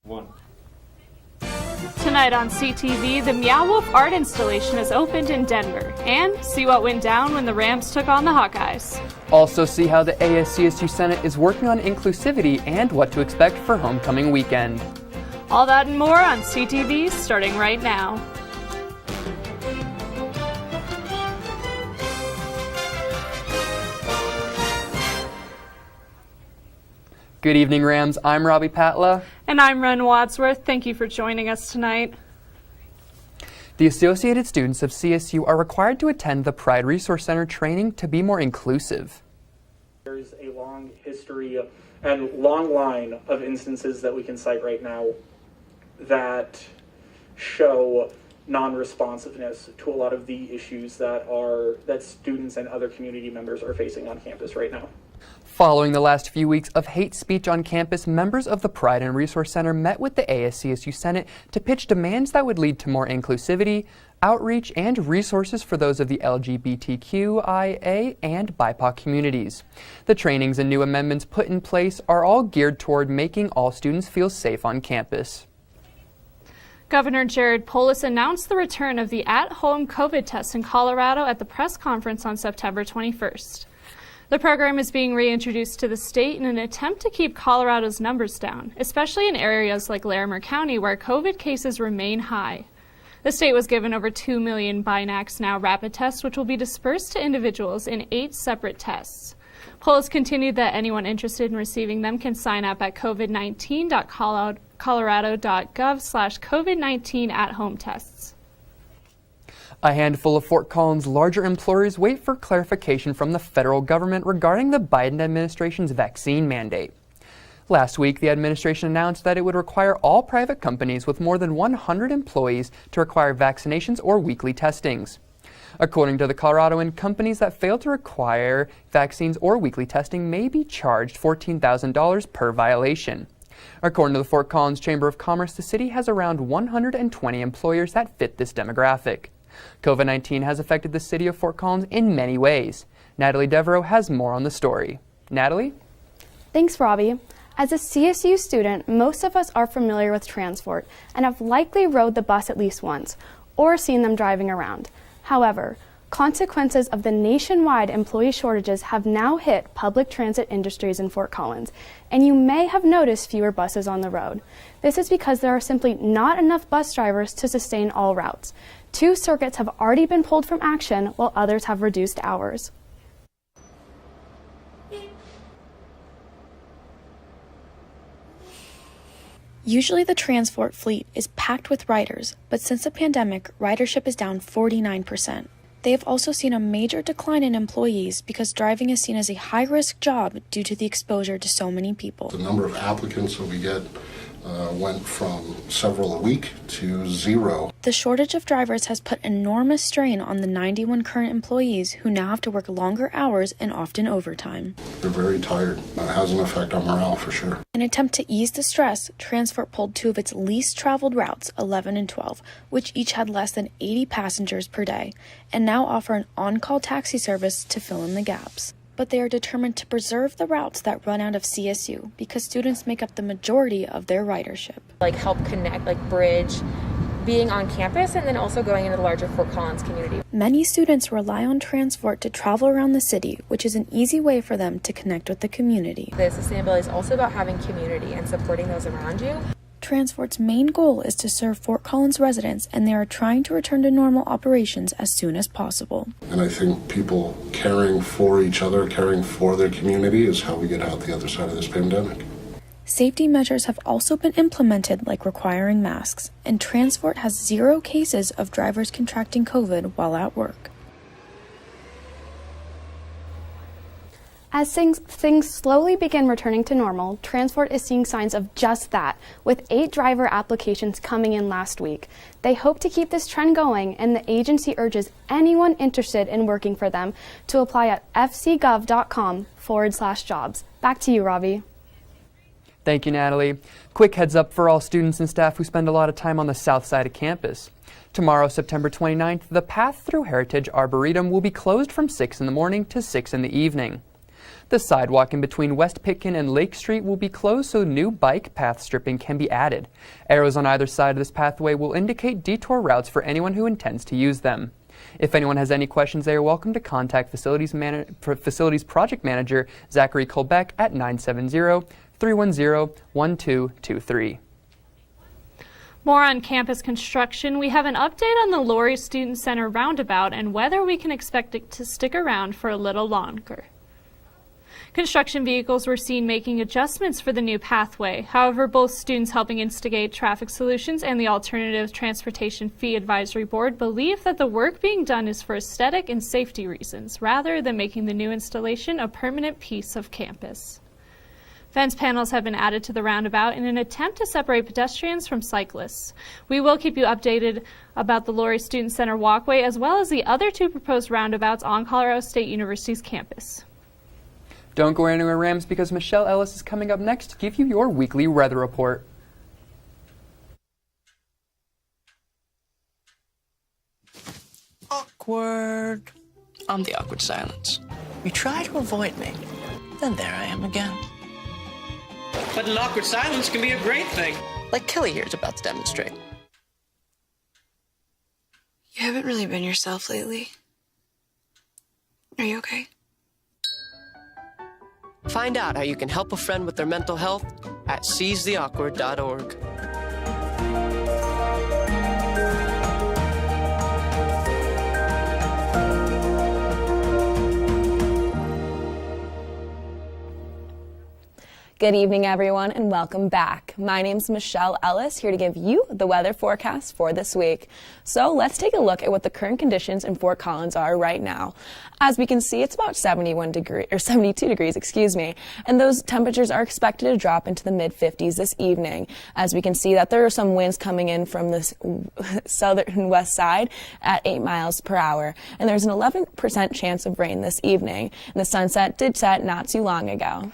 One. Tonight on CTV, the Meow Wolf art installation is opened in Denver. And see what went down when the Rams took on the Hawkeyes. Also see how the ASCSU Senate is working on inclusivity and what to expect for homecoming weekend. All that and more on CTV starting right now. Good evening, Rams. I'm Robbie Patla. And I'm Ren Wadsworth. Thank you for joining us tonight. The associated students of CSU are required to attend the Pride Resource Center training to be more inclusive. There's a long history and long line of instances that we can cite right now that show non-responsiveness to a lot of the issues that students and other community members are facing on campus right now. Following the last few weeks of hate speech on campus, members of the Pride and Resource Center met with the ASCSU Senate to pitch demands that would lead to more inclusivity, outreach, and resources for those of the LGBTQIA and BIPOC communities. The trainings and new amendments put in place are all geared toward making all students feel safe on campus. Governor Jared Polis announced the return of the at-home COVID test in Colorado at the press conference on September 21st. The program is being reintroduced to the state in an attempt to keep Colorado's numbers down, especially in areas like Larimer County where COVID cases remain high. The state was given over 2 million Binax Now rapid tests, which will be dispersed to individuals in 8 separate tests. Polis continued that anyone interested in receiving them can sign up at covid19.colorado.gov/COVID-19 at-home tests. A handful of Fort Collins' larger employers wait for clarification from the federal government regarding the Biden administration's vaccine mandate. Last week, the administration announced that it would require all private companies with more than 100 employees to require vaccinations or weekly testings. According to the Coloradoan, companies that fail to require vaccines or weekly testing may be charged $14,000 per violation. According to the Fort Collins Chamber of Commerce, the city has around 120 employers that fit this demographic. COVID-19 has affected the city of Fort Collins in many ways. Natalie Devereaux has more on the story. Natalie? Thanks, Robbie. As a CSU student, most of us are familiar with TRANSFORT and have likely rode the bus at least once or seen them driving around. However, consequences of the nationwide employee shortages have now hit public transit industries in Fort Collins, and you may have noticed fewer buses on the road. This is because there are simply not enough bus drivers to sustain all routes. 2 circuits have already been pulled from action, while others have reduced hours. Usually the TRANSFORT fleet is packed with riders, but since the pandemic, ridership is down 49%. They have also seen a major decline in employees because driving is seen as a high-risk job due to the exposure to so many people. The number of applicants that we get went from several a week to 0. The shortage of drivers has put enormous strain on the 91 current employees who now have to work longer hours and often overtime. They're very tired. It has an effect on morale for sure. In an attempt to ease the stress, TRANSFORT pulled 2 of its least traveled routes, 11 and 12, which each had less than 80 passengers per day, and now offer an on-call taxi service to fill in the gaps. But they are determined to preserve the routes that run out of CSU because students make up the majority of their ridership. Help connect, bridge being on campus and then also going into the larger Fort Collins community. Many students rely on TRANSFORT to travel around the city, which is an easy way for them to connect with the community. The sustainability is also about having community and supporting those around you. TRANSFORT's main goal is to serve Fort Collins residents, and they are trying to return to normal operations as soon as possible. And I think people caring for each other, caring for their community is how we get out the other side of this pandemic. Safety measures have also been implemented, like requiring masks, and TRANSFORT has 0 cases of drivers contracting COVID while at work. As things slowly begin returning to normal, TRANSFORT is seeing signs of just that, with 8 driver applications coming in last week. They hope to keep this trend going, and the agency urges anyone interested in working for them to apply at fcgov.com/jobs. Back to you, Robbie. Thank you, Natalie. Quick heads up for all students and staff who spend a lot of time on the south side of campus. Tomorrow, September 29th, the path through Heritage Arboretum will be closed from 6 in the morning to 6 in the evening. The sidewalk in between West Pitkin and Lake Street will be closed so new bike path stripping can be added. Arrows on either side of this pathway will indicate detour routes for anyone who intends to use them. If anyone has any questions, they are welcome to contact Facilities Project Manager Zachary Colbeck at 970-310-1223. More on campus construction, we have an update on the Laurie Student Center roundabout and whether we can expect it to stick around for a little longer. Construction vehicles were seen making adjustments for the new pathway. However, both Students Helping Instigate Traffic Solutions and the Alternative Transportation Fee Advisory Board believe that the work being done is for aesthetic and safety reasons, rather than making the new installation a permanent piece of campus. Fence panels have been added to the roundabout in an attempt to separate pedestrians from cyclists. We will keep you updated about the Laurie Student Center walkway as well as the other two proposed roundabouts on Colorado State University's campus. Don't go anywhere, Rams, because Michelle Ellis is coming up next to give you your weekly weather report. Awkward. I'm the awkward silence. You try to avoid me, then there I am again. But an awkward silence can be a great thing. Like Kelly here is about to demonstrate. You haven't really been yourself lately. Are you okay? Find out how you can help a friend with their mental health at seizetheawkward.org. Good evening, everyone, and welcome back. My name's Michelle Ellis, here to give you the weather forecast for this week. So let's take a look at what the current conditions in Fort Collins are right now. As we can see, it's about 72 degrees, and those temperatures are expected to drop into the mid-50s this evening. As we can see that there are some winds coming in from the southern west side at 8 miles per hour, and there's an 11% chance of rain this evening. And the sunset did set not too long ago.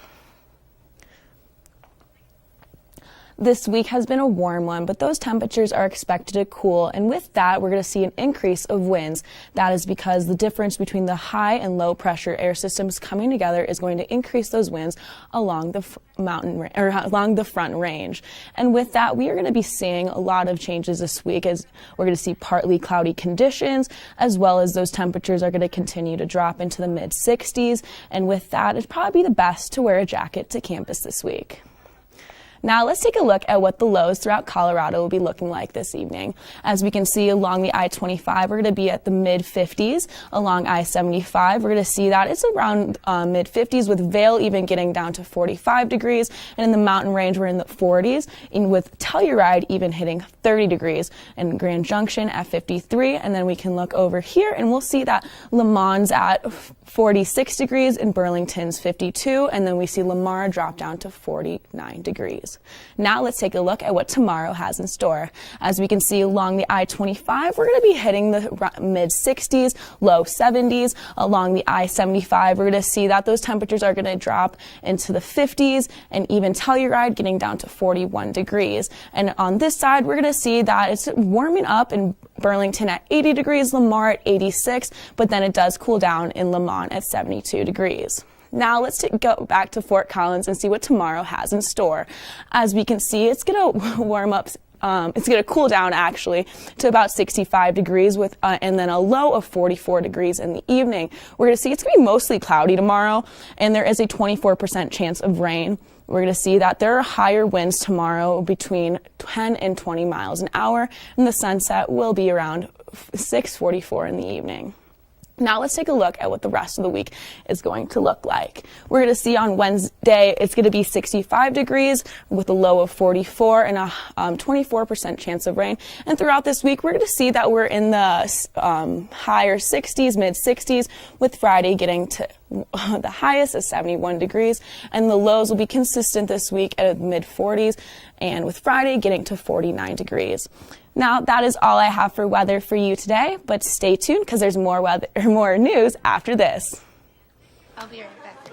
This week has been a warm one, but those temperatures are expected to cool, and with that, we're going to see an increase of winds. That is because the difference between the high and low pressure air systems coming together is going to increase those winds along the along the front range. And with that, we are going to be seeing a lot of changes this week, as we're going to see partly cloudy conditions, as well as those temperatures are going to continue to drop into the mid 60s. And with that, it'd probably be the best to wear a jacket to campus this week. Now let's take a look at what the lows throughout Colorado will be looking like this evening. As we can see along the I-25, we're going to be at the mid-50s. Along I-75, we're going to see that it's around mid-50s, with Vail even getting down to 45 degrees. And in the mountain range, we're in the 40s, and with Telluride even hitting 30 degrees. And Grand Junction at 53. And then we can look over here, and we'll see that Lemons at 46 degrees and Burlington's 52. And then we see Lamar drop down to 49 degrees. Now let's take a look at what tomorrow has in store. As we can see along the I-25, we're going to be hitting the mid-60s, low 70s. Along the I-75, we're going to see that those temperatures are going to drop into the 50s, and even Telluride getting down to 41 degrees. And on this side, we're going to see that it's warming up in Burlington at 80 degrees, Lamar at 86, but then it does cool down in Lemont at 72 degrees. Now let's go back to Fort Collins and see what tomorrow has in store. As we can see, it's going to warm up. It's going to cool down actually to about 65 degrees with and then a low of 44 degrees in the evening. We're going to see it's going to be mostly cloudy tomorrow, and there is a 24% chance of rain. We're going to see that there are higher winds tomorrow between 10 and 20 miles an hour, and the sunset will be around 6:44 in the evening. Now let's take a look at what the rest of the week is going to look like. We're going to see on Wednesday, it's going to be 65 degrees with a low of 44 and a 24% chance of rain. And throughout this week, we're going to see that we're in the higher 60s, mid 60s, with Friday getting to the highest is 71 degrees, and the lows will be consistent this week at mid 40s, and with Friday getting to 49 degrees. Now, that is all I have for weather for you today, but stay tuned because there's more more news after this. I'll be right back.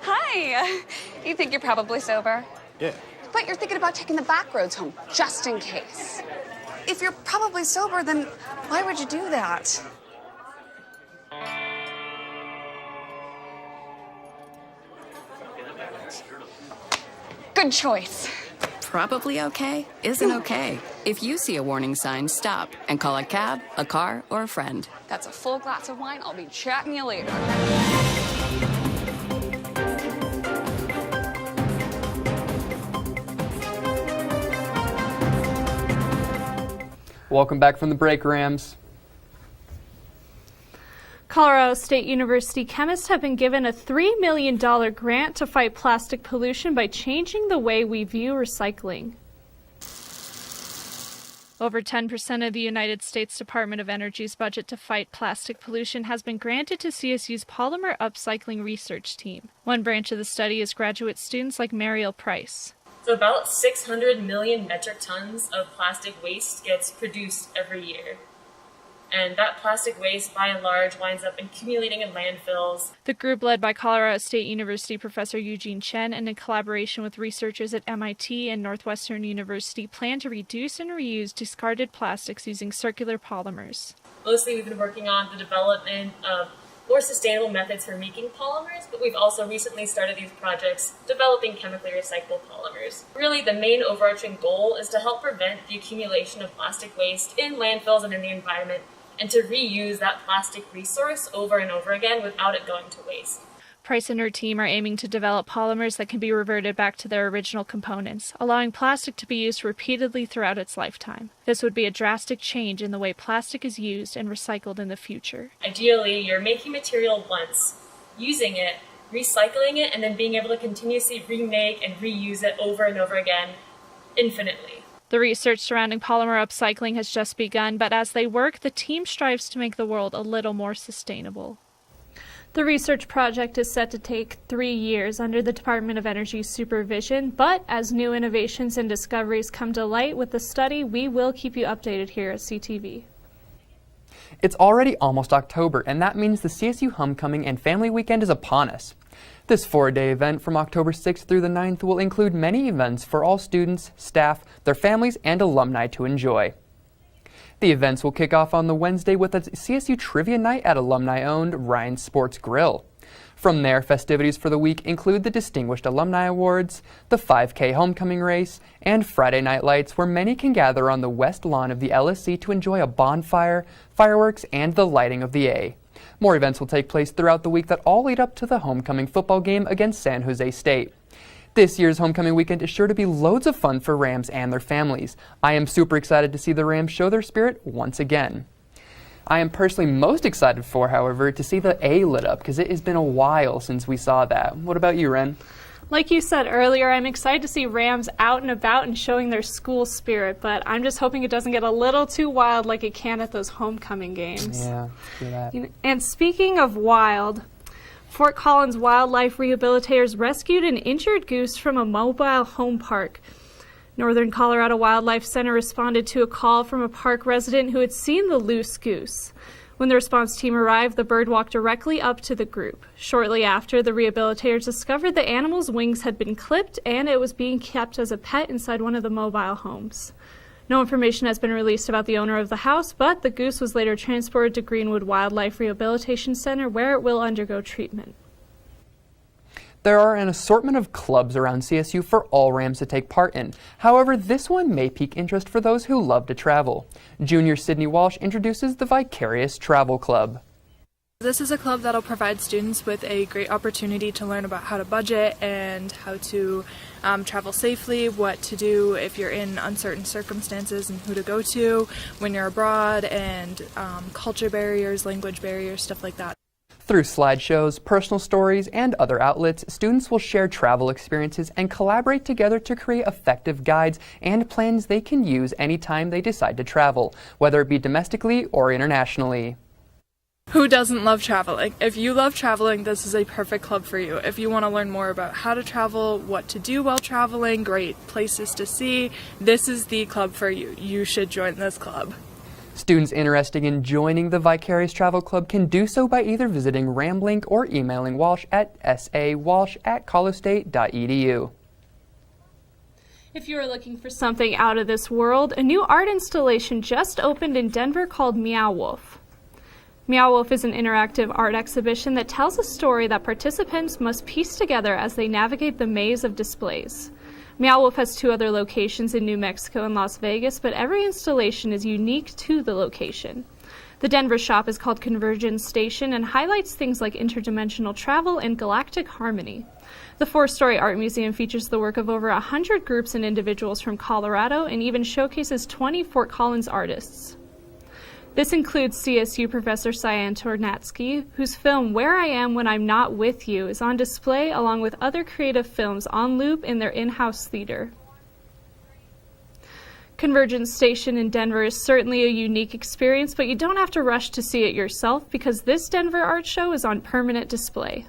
Hi. You think you're probably sober? Yeah. But you're thinking about taking the back roads home, just in case. If you're probably sober, then why would you do that? Good choice. Probably okay isn't okay. If you see a warning sign, stop and call a cab, a car, or a friend. That's a full glass of wine. I'll be chatting you later. Welcome back from the break, Rams. Colorado State University chemists have been given a $3 million grant to fight plastic pollution by changing the way we view recycling. Over 10% of the United States Department of Energy's budget to fight plastic pollution has been granted to CSU's polymer upcycling research team. One branch of the study is graduate students like Mariel Price. So about 600 million metric tons of plastic waste gets produced every year. And that plastic waste, by and large, winds up accumulating in landfills. The group, led by Colorado State University professor Eugene Chen and in collaboration with researchers at MIT and Northwestern University, plan to reduce and reuse discarded plastics using circular polymers. Mostly we've been working on the development of more sustainable methods for making polymers, but we've also recently started these projects developing chemically recyclable polymers. Really, the main overarching goal is to help prevent the accumulation of plastic waste in landfills and in the environment, and to reuse that plastic resource over and over again without it going to waste. Price and her team are aiming to develop polymers that can be reverted back to their original components, allowing plastic to be used repeatedly throughout its lifetime. This would be a drastic change in the way plastic is used and recycled in the future. Ideally, you're making material once, using it, recycling it, and then being able to continuously remake and reuse it over and over again, infinitely. The research surrounding polymer upcycling has just begun, but as they work, the team strives to make the world a little more sustainable. The research project is set to take 3 years under the Department of Energy's supervision, but as new innovations and discoveries come to light with the study, we will keep you updated here at CTV. It's already almost October, and that means the CSU Homecoming and Family Weekend is upon us. This 4-day event from October 6th through the 9th will include many events for all students, staff, their families, and alumni to enjoy. The events will kick off on the Wednesday with a CSU Trivia Night at alumni-owned Ryan's Sports Grill. From there, festivities for the week include the Distinguished Alumni Awards, the 5K Homecoming Race, and Friday Night Lights, where many can gather on the west lawn of the LSC to enjoy a bonfire, fireworks, and the lighting of the A. More events will take place throughout the week that all lead up to the homecoming football game against San Jose State. This year's homecoming weekend is sure to be loads of fun for Rams and their families. I am super excited to see the Rams show their spirit once again. I am personally most excited for, however, to see the A lit up, because it has been a while since we saw that. What about you, Ren? Like you said earlier, I'm excited to see Rams out and about and showing their school spirit, but I'm just hoping it doesn't get a little too wild like it can at those homecoming games. Yeah, do that. And speaking of wild, Fort Collins wildlife rehabilitators rescued an injured goose from a mobile home park. Northern Colorado Wildlife Center responded to a call from a park resident who had seen the loose goose. When the response team arrived, the bird walked directly up to the group. Shortly after, the rehabilitators discovered the animal's wings had been clipped and it was being kept as a pet inside one of the mobile homes. No information has been released about the owner of the house, but the goose was later transported to Greenwood Wildlife Rehabilitation Center, where it will undergo treatment. There are an assortment of clubs around CSU for all Rams to take part in. However, this one may pique interest for those who love to travel. Junior Sydney Walsh introduces the Vicarious Travel Club. This is a club that'll provide students with a great opportunity to learn about how to budget and how to travel safely, what to do if you're in uncertain circumstances and who to go to when you're abroad, and culture barriers, language barriers, stuff like that. Through slideshows, personal stories, and other outlets, students will share travel experiences and collaborate together to create effective guides and plans they can use anytime they decide to travel, whether it be domestically or internationally. Who doesn't love traveling? If you love traveling, this is a perfect club for you. If you want to learn more about how to travel, what to do while traveling, great places to see, this is the club for you. You should join this club. Students interested in joining the Vicarious Travel Club can do so by either visiting Ramblink or emailing Walsh at sawalsh@colostate.edu. If you are looking for something out of this world, a new art installation just opened in Denver called Meow Wolf. Meow Wolf is an interactive art exhibition that tells a story that participants must piece together as they navigate the maze of displays. Meow Wolf has 2 other locations in New Mexico and Las Vegas, but every installation is unique to the location. The Denver shop is called Convergence Station and highlights things like interdimensional travel and galactic harmony. The 4-story art museum features the work of over 100 groups and individuals from Colorado and even showcases 20 Fort Collins artists. This includes CSU professor Cyan Tornatsky, whose film Where I Am When I'm Not With You is on display along with other creative films on loop in their in-house theater. Convergence Station in Denver is certainly a unique experience, but you don't have to rush to see it yourself because this Denver art show is on permanent display.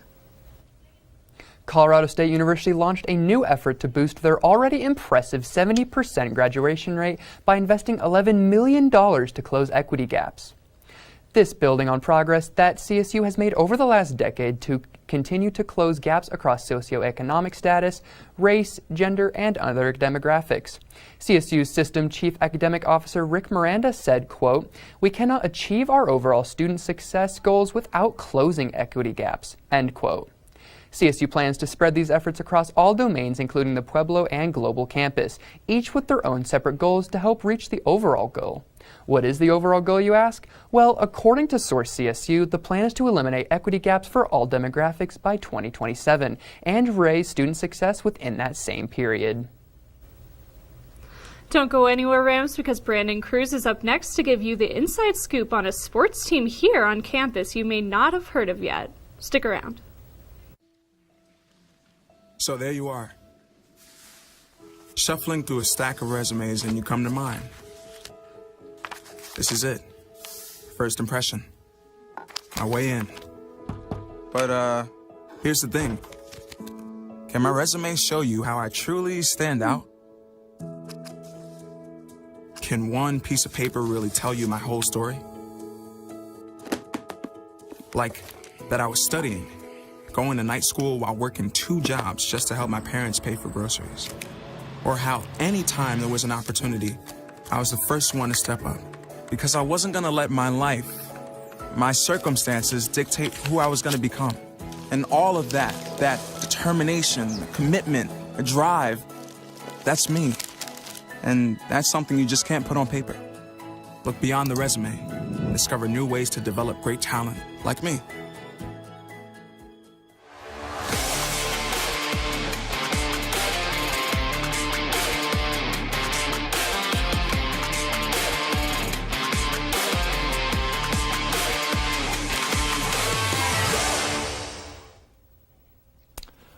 Colorado State University launched a new effort to boost their already impressive 70% graduation rate by investing $11 million to close equity gaps. This building on progress that CSU has made over the last decade to continue to close gaps across socioeconomic status, race, gender, and other demographics. CSU's System Chief Academic Officer Rick Miranda said, quote, "We cannot achieve our overall student success goals without closing equity gaps," end quote. CSU plans to spread these efforts across all domains, including the Pueblo and Global campus, each with their own separate goals to help reach the overall goal. What is the overall goal, you ask? Well, according to Source CSU, the plan is to eliminate equity gaps for all demographics by 2027 and raise student success within that same period. Don't go anywhere, Rams, because Brandon Cruz is up next to give you the inside scoop on a sports team here on campus you may not have heard of yet. Stick around. So there you are, shuffling through a stack of resumes and you come to mine. This is it. First impression. My way in. But here's the thing. Can my resume show you how I truly stand out? Can one piece of paper really tell you my whole story? Like that I was studying, going to night school while working 2 jobs just to help my parents pay for groceries. Or how anytime there was an opportunity, I was the first one to step up. Because I wasn't gonna let my life, my circumstances dictate who I was gonna become. And all of that determination, commitment, drive, that's me. And that's something you just can't put on paper. Look beyond the resume, discover new ways to develop great talent like me.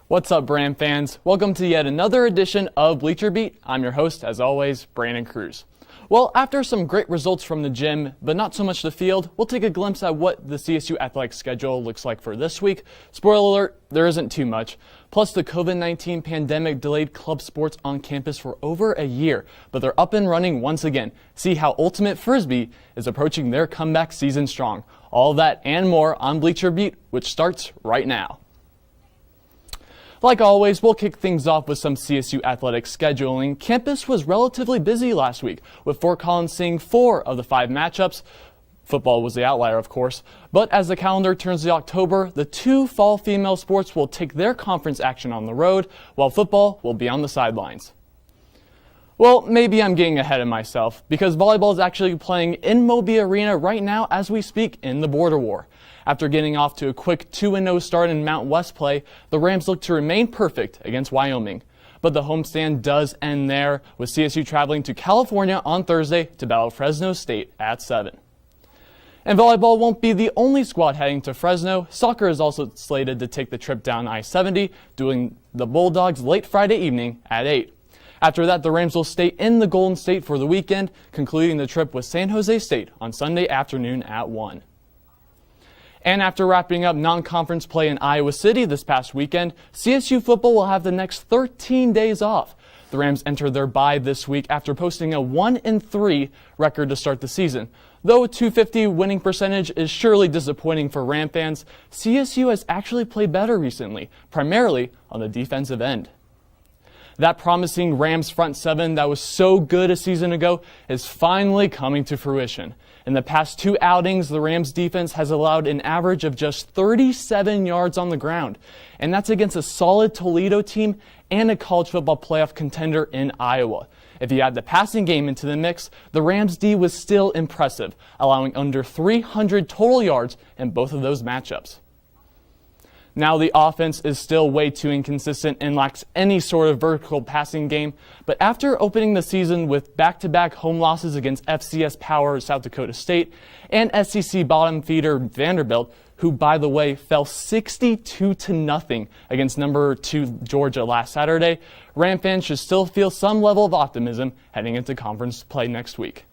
What's up, Bram fans? Welcome to yet another edition of Bleacher Beat. I'm your host, as always, Brandon Cruz. Well, after some great results from the gym, but not so much the field, we'll take a glimpse at what the CSU athletic schedule looks like for this week. Spoiler alert, there isn't too much. Plus, the COVID-19 pandemic delayed club sports on campus for over a year, but they're up and running once again. See how Ultimate Frisbee is approaching their comeback season strong. All that and more on Bleacher Beat, which starts right now. Like always, we'll kick things off with some CSU athletic scheduling. Campus was relatively busy last week, with Fort Collins seeing 4 of the 5 matchups. Football was the outlier, of course. But as the calendar turns to October, the 2 fall female sports will take their conference action on the road, while football will be on the sidelines. Well, maybe I'm getting ahead of myself, because volleyball is actually playing in Moby Arena right now as we speak in the Border War. After getting off to a quick 2-0 start in Mount West play, the Rams look to remain perfect against Wyoming. But the homestand does end there, with CSU traveling to California on Thursday to battle Fresno State at 7. And volleyball won't be the only squad heading to Fresno. Soccer is also slated to take the trip down I-70, doing the Bulldogs late Friday evening at 8. After that, the Rams will stay in the Golden State for the weekend, concluding the trip with San Jose State on Sunday afternoon at 1. And after wrapping up non-conference play in Iowa City this past weekend, CSU football will have the next 13 days off. The Rams enter their bye this week after posting a 1-3 record to start the season. Though a .250 winning percentage is surely disappointing for Ram fans, CSU has actually played better recently, primarily on the defensive end. That promising Rams front seven that was so good a season ago is finally coming to fruition. In the past 2 outings, the Rams defense has allowed an average of just 37 yards on the ground, and that's against a solid Toledo team and a college football playoff contender in Iowa. If you add the passing game into the mix, the Rams D was still impressive, allowing under 300 total yards in both of those matchups. Now the offense is still way too inconsistent and lacks any sort of vertical passing game, but after opening the season with back-to-back home losses against FCS power South Dakota State and SEC bottom feeder Vanderbilt, who by the way fell 62-0 against number 2 Georgia last Saturday, Ram fans should still feel some level of optimism heading into conference play next week.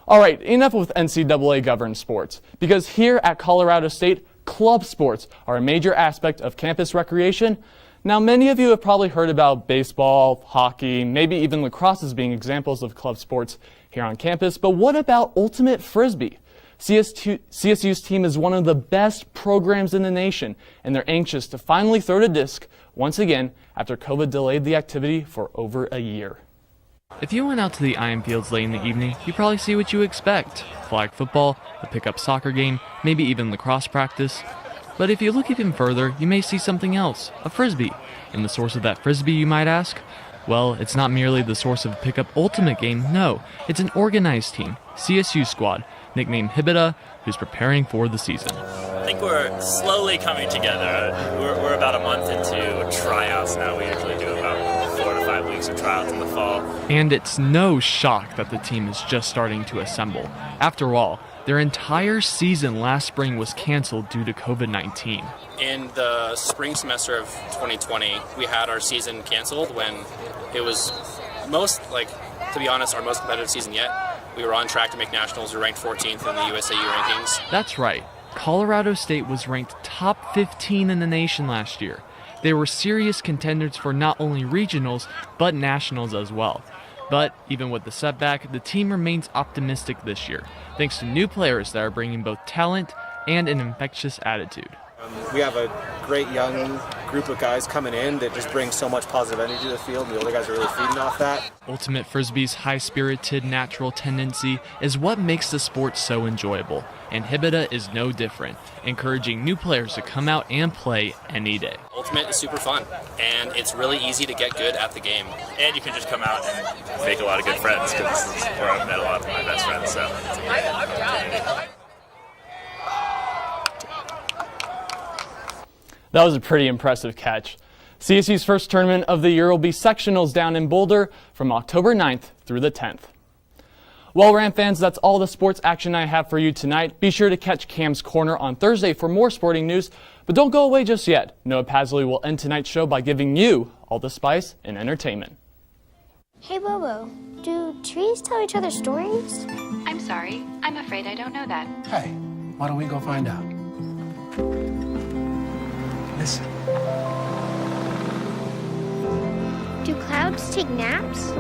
Alright, enough with NCAA governed sports, because here at Colorado State, club sports are a major aspect of campus recreation. Now, many of you have probably heard about baseball, hockey, maybe even lacrosse as being examples of club sports here on campus, but what about ultimate frisbee? CSU's team is one of the best programs in the nation, and they're anxious to finally throw the disc once again after COVID delayed the activity for over a year. If you went out to the Iron Fields late in the evening, you probably see what you expect. Flag football, a pickup soccer game, maybe even lacrosse practice. But if you look even further, you may see something else, a frisbee. And the source of that frisbee, you might ask? Well, it's not merely the source of a pickup ultimate game, no. It's an organized team, CSU squad, nicknamed Hibida, who's preparing for the season. I think we're slowly coming together. We're about a month into tryouts now. We usually do about 4 to 5 weeks of tryouts in the fall. And it's no shock that the team is just starting to assemble. After all, their entire season last spring was canceled due to COVID-19. In the spring semester of 2020, we had our season canceled when it was to be honest, our most competitive season yet. We were on track to make nationals. We were ranked 14th in the USAU rankings. That's right. Colorado State was ranked top 15 in the nation last year. They were serious contenders for not only regionals, but nationals as well. But even with the setback, the team remains optimistic this year, thanks to new players that are bringing both talent and an infectious attitude. We have a great young group of guys coming in that just bring so much positive energy to the field, and the older guys are really feeding off that. Ultimate Frisbee's high-spirited, natural tendency is what makes the sport so enjoyable, and Hibida is no different, encouraging new players to come out and play any day. Ultimate is super fun, and it's really easy to get good at the game. And you can just come out and make a lot of good friends, because this is where I've met a lot of my best friends. So. That was a pretty impressive catch. CSU's first tournament of the year will be sectionals down in Boulder from October 9th through the 10th. Well, Ram fans, that's all the sports action I have for you tonight. Be sure to catch Cam's Corner on Thursday for more sporting news, but don't go away just yet. Noah Pasley will end tonight's show by giving you all the spice and entertainment. Hey, Bobo, do trees tell each other stories? I'm sorry. I'm afraid I don't know that. Hey, why don't we go find out? Listen. Do clouds take naps?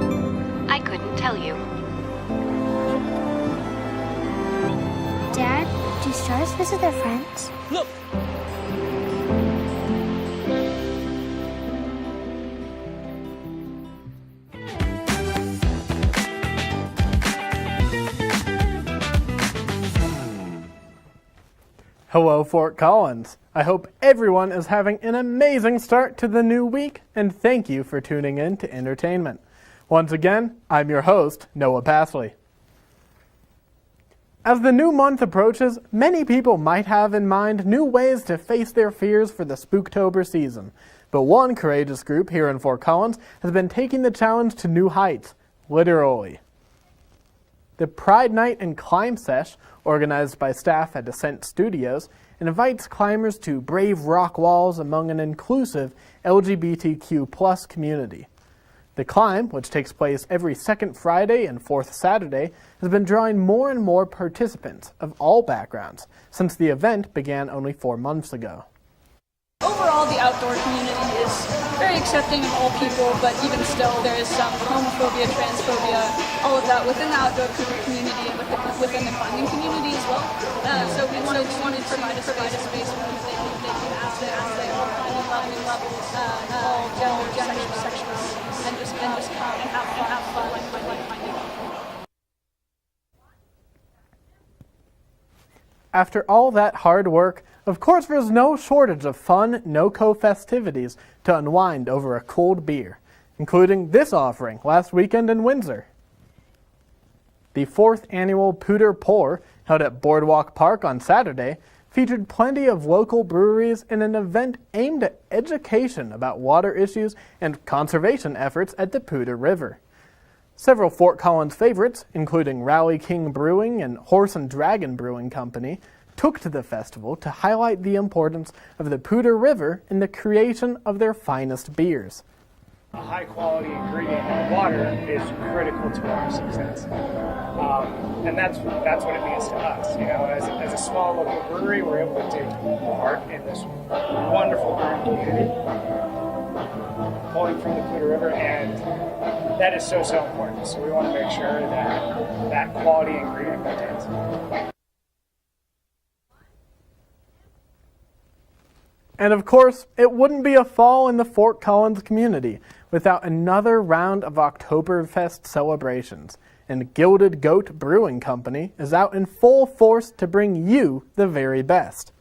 I couldn't tell you. Dad, do stars visit their friends? Look! Hello, Fort Collins. I hope everyone is having an amazing start to the new week, and thank you for tuning in to Entertainment. Once again, I'm your host, Noah Pasley. As the new month approaches, many people might have in mind new ways to face their fears for the Spooktober season. But one courageous group here in Fort Collins has been taking the challenge to new heights, literally. The Pride Night and Climb Sesh, organized by staff at Descent Studios, invites climbers to brave rock walls among an inclusive LGBTQ+ community. The climb, which takes place every second Friday and fourth Saturday, has been drawing more and more participants of all backgrounds since the event began only 4 months ago. Overall, the outdoor community is very accepting of all people, but even still, there is some homophobia, transphobia, all of that within the outdoor community and within the climbing community as well. So we wanted to provide a space where they can ask their all levels, all genders, sexualities, and just come and have fun like minded. After all that hard work, of course there's no shortage of fun, no-co festivities to unwind over a cold beer, including this offering last weekend in Windsor. The 4th annual Pooter Pour, held at Boardwalk Park on Saturday, featured plenty of local breweries in an event aimed at education about water issues and conservation efforts at the Pooter River. Several Fort Collins favorites, including Rally King Brewing and Horse and Dragon Brewing Company, took to the festival to highlight the importance of the Pooter River in the creation of their finest beers. A high-quality ingredient in water is critical to our success, and that's what it means to us. You know, as a small local brewery, we're able to take part in this wonderful brewing community, pulling from the Pooter River, and that is so important. So we want to make sure that quality ingredient maintains. And of course, it wouldn't be a fall in the Fort Collins community without another round of Oktoberfest celebrations, and Gilded Goat Brewing Company is out in full force to bring you the very best.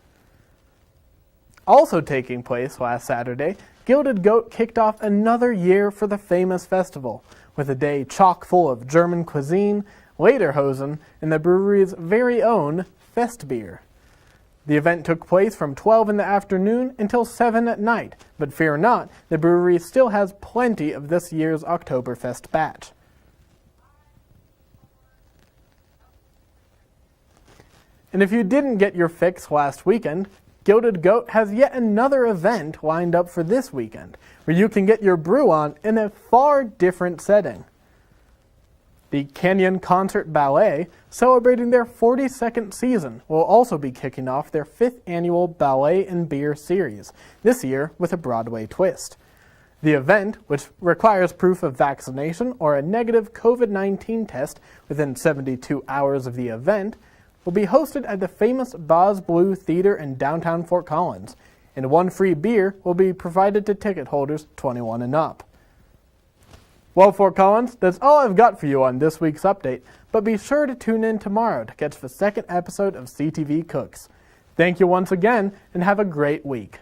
Also taking place last Saturday, Gilded Goat kicked off another year for the famous festival, with a day chock full of German cuisine, lederhosen, and the brewery's very own Fest beer. The event took place from 12 in the afternoon until 7 at night, but fear not, the brewery still has plenty of this year's Oktoberfest batch. And if you didn't get your fix last weekend, Gilded Goat has yet another event lined up for this weekend, where you can get your brew on in a far different setting. The Canyon Concert Ballet, celebrating their 42nd season, will also be kicking off their 5th annual Ballet and Beer series, this year with a Broadway twist. The event, which requires proof of vaccination or a negative COVID-19 test within 72 hours of the event, will be hosted at the famous Boz Blue Theater in downtown Fort Collins, and one free beer will be provided to ticket holders 21 and up. Well, Fort Collins, that's all I've got for you on this week's update, but be sure to tune in tomorrow to catch the 2nd episode of CTV Cooks. Thank you once again, and have a great week.